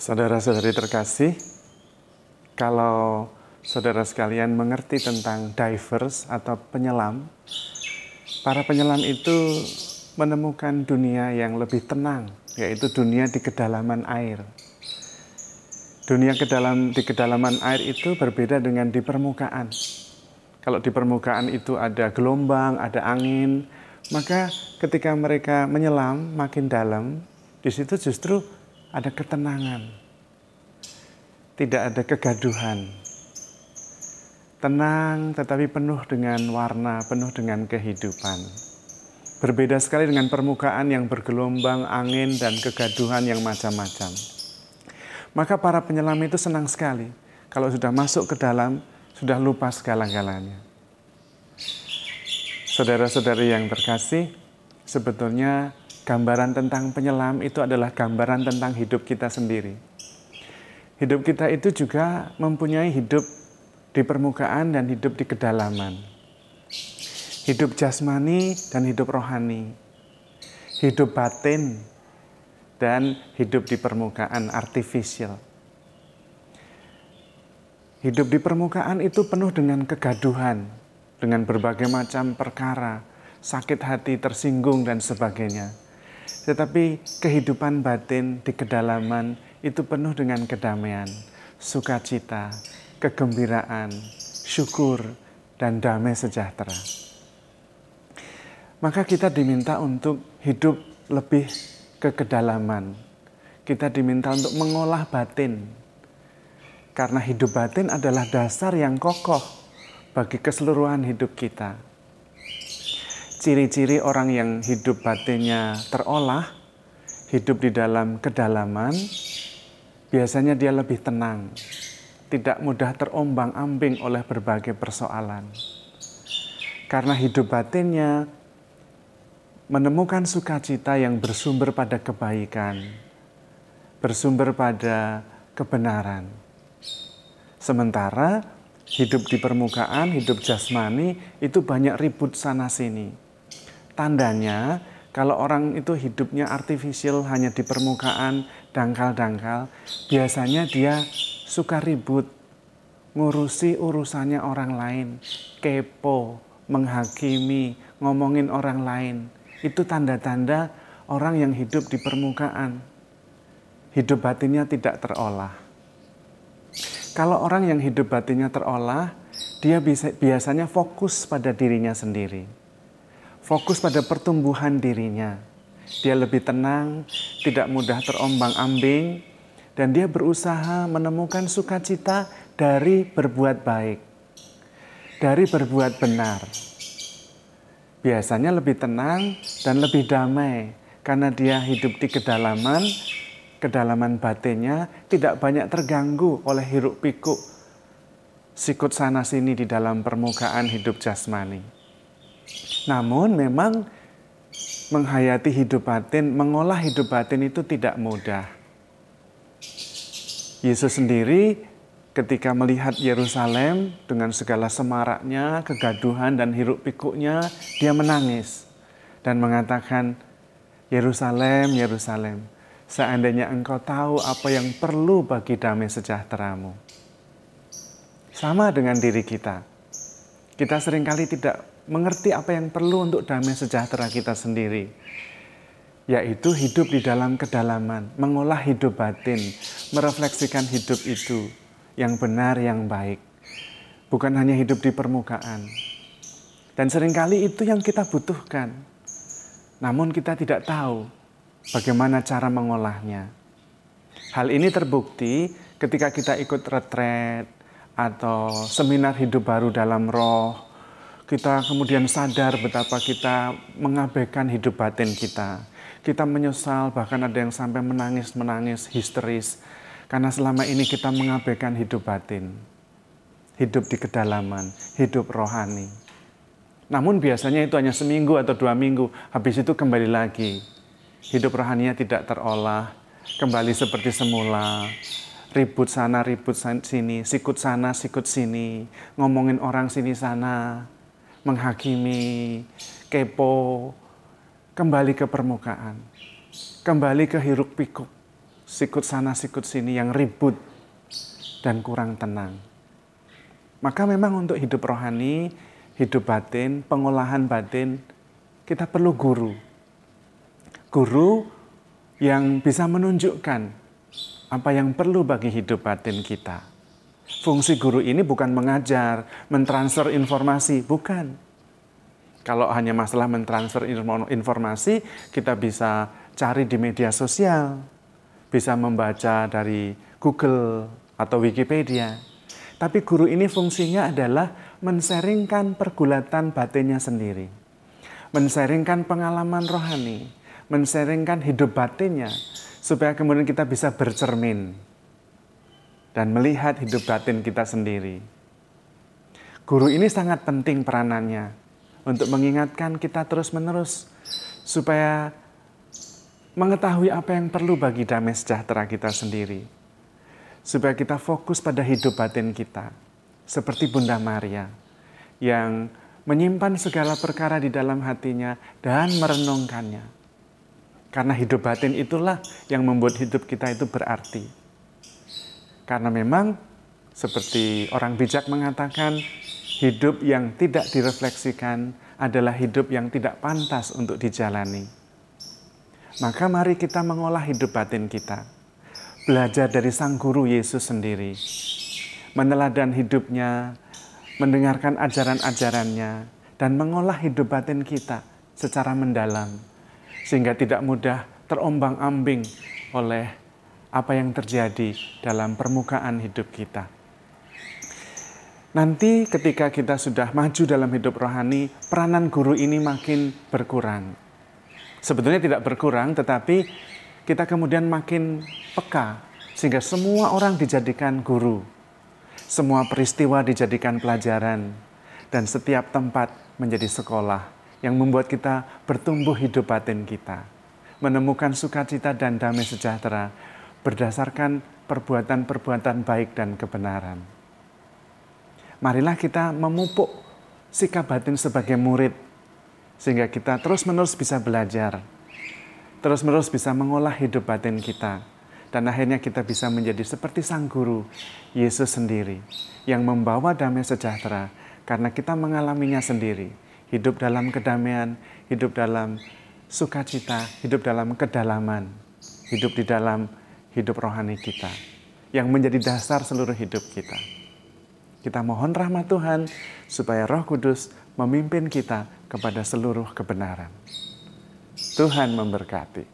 Saudara-saudari terkasih, kalau saudara sekalian mengerti tentang divers atau penyelam, para penyelam itu menemukan dunia yang lebih tenang, yaitu dunia di kedalaman air. Dunia di kedalaman air itu berbeda dengan di permukaan. Kalau di permukaan itu ada gelombang, ada angin, maka ketika mereka menyelam makin dalam, di situ justru ada ketenangan. Tidak ada kegaduhan. Tenang tetapi penuh dengan warna, penuh dengan kehidupan. Berbeda sekali dengan permukaan yang bergelombang, angin, dan kegaduhan yang macam-macam. Maka para penyelam itu senang sekali. Kalau sudah masuk ke dalam, sudah lupa segala-galanya. Saudara-saudari yang terkasih, sebetulnya gambaran tentang penyelam itu adalah gambaran tentang hidup kita sendiri. Hidup kita itu juga mempunyai hidup di permukaan dan hidup di kedalaman. Hidup jasmani dan hidup rohani. Hidup batin dan hidup di permukaan artifisial. Hidup di permukaan itu penuh dengan kegaduhan, dengan berbagai macam perkara, sakit hati, tersinggung, dan sebagainya. Tetapi kehidupan batin di kedalaman itu penuh dengan kedamaian, sukacita, kegembiraan, syukur, dan damai sejahtera. Maka kita diminta untuk hidup lebih ke kedalaman. Kita diminta untuk mengolah batin. Karena hidup batin adalah dasar yang kokoh bagi keseluruhan hidup kita. Ciri-ciri orang yang hidup batinnya terolah, hidup di dalam kedalaman, biasanya dia lebih tenang, tidak mudah terombang-ambing oleh berbagai persoalan. Karena hidup batinnya menemukan sukacita yang bersumber pada kebaikan, bersumber pada kebenaran. Sementara hidup di permukaan, hidup jasmani itu banyak ribut sana-sini. Tandanya, kalau orang itu hidupnya artifisial hanya di permukaan, dangkal-dangkal, biasanya dia suka ribut, ngurusi urusannya orang lain, kepo, menghakimi, ngomongin orang lain. Itu tanda-tanda orang yang hidup di permukaan. Hidup batinnya tidak terolah. Kalau orang yang hidup batinnya terolah, dia biasanya fokus pada dirinya sendiri. Fokus pada pertumbuhan dirinya. Dia lebih tenang, tidak mudah terombang-ambing, dan dia berusaha menemukan sukacita dari berbuat baik, dari berbuat benar. Biasanya lebih tenang dan lebih damai, karena dia hidup di kedalaman batinnya tidak banyak terganggu oleh hiruk-pikuk, sikut sana-sini di dalam permukaan hidup jasmani. Namun memang menghayati hidup batin, mengolah hidup batin itu tidak mudah. Yesus sendiri ketika melihat Yerusalem dengan segala semaraknya, kegaduhan dan hiruk-pikuknya, dia menangis dan mengatakan, Yerusalem, Yerusalem, seandainya engkau tahu apa yang perlu bagi damai sejahteramu. Sama dengan diri kita. Kita seringkali tidak mengerti apa yang perlu untuk damai sejahtera kita sendiri, yaitu hidup di dalam kedalaman, mengolah hidup batin, merefleksikan hidup itu yang benar, yang baik, bukan hanya hidup di permukaan. Dan seringkali itu yang kita butuhkan, namun kita tidak tahu bagaimana cara mengolahnya. Hal ini terbukti ketika kita ikut retret atau seminar hidup baru dalam roh. Kita kemudian sadar betapa kita mengabaikan hidup batin kita. Kita menyesal, bahkan ada yang sampai menangis histeris. Karena selama ini kita mengabaikan hidup batin. Hidup di kedalaman, hidup rohani. Namun biasanya itu hanya seminggu atau 2 minggu. Habis itu kembali lagi. Hidup rohaninya tidak terolah. Kembali seperti semula. Ribut sana, ribut sini. Sikut sana, sikut sini. Ngomongin orang sini sana. Menghakimi, kepo, kembali ke permukaan, kembali ke hiruk pikuk, sikut sana sikut sini yang ribut dan kurang tenang. Maka memang untuk hidup rohani, hidup batin, pengolahan batin, kita perlu guru. Guru yang bisa menunjukkan apa yang perlu bagi hidup batin kita. Fungsi guru ini bukan mengajar, mentransfer informasi, bukan. Kalau hanya masalah mentransfer informasi, kita bisa cari di media sosial, bisa membaca dari Google atau Wikipedia. Tapi guru ini fungsinya adalah men-sharingkan pergulatan batinnya sendiri. Men-sharingkan pengalaman rohani, men-sharingkan hidup batinnya, supaya kemudian kita bisa bercermin dan melihat hidup batin kita sendiri. Guru ini sangat penting peranannya untuk mengingatkan kita terus-menerus supaya mengetahui apa yang perlu bagi damai sejahtera kita sendiri. Supaya kita fokus pada hidup batin kita. Seperti Bunda Maria yang menyimpan segala perkara di dalam hatinya dan merenungkannya. Karena hidup batin itulah yang membuat hidup kita itu berarti. Karena memang seperti orang bijak mengatakan, hidup yang tidak direfleksikan adalah hidup yang tidak pantas untuk dijalani. Maka mari kita mengolah hidup batin kita. Belajar dari Sang Guru Yesus sendiri. Meneladan hidupnya, mendengarkan ajaran-ajarannya, dan mengolah hidup batin kita secara mendalam. Sehingga tidak mudah terombang-ambing oleh apa yang terjadi dalam permukaan hidup kita. Nanti ketika kita sudah maju dalam hidup rohani, peranan guru ini makin berkurang. Sebetulnya tidak berkurang, tetapi kita kemudian makin peka, sehingga semua orang dijadikan guru. Semua peristiwa dijadikan pelajaran, dan setiap tempat menjadi sekolah yang membuat kita bertumbuh hidup batin kita. Menemukan sukacita dan damai sejahtera berdasarkan perbuatan-perbuatan baik dan kebenaran. Marilah kita memupuk sikap batin sebagai murid, sehingga kita terus-menerus bisa belajar, terus-menerus bisa mengolah hidup batin kita, dan akhirnya kita bisa menjadi seperti Sang Guru, Yesus sendiri, yang membawa damai sejahtera, karena kita mengalaminya sendiri, hidup dalam kedamaian, hidup dalam sukacita, hidup dalam kedalaman, hidup di dalam hidup rohani kita, yang menjadi dasar seluruh hidup kita. Kita mohon rahmat Tuhan supaya Roh Kudus memimpin kita kepada seluruh kebenaran. Tuhan memberkati.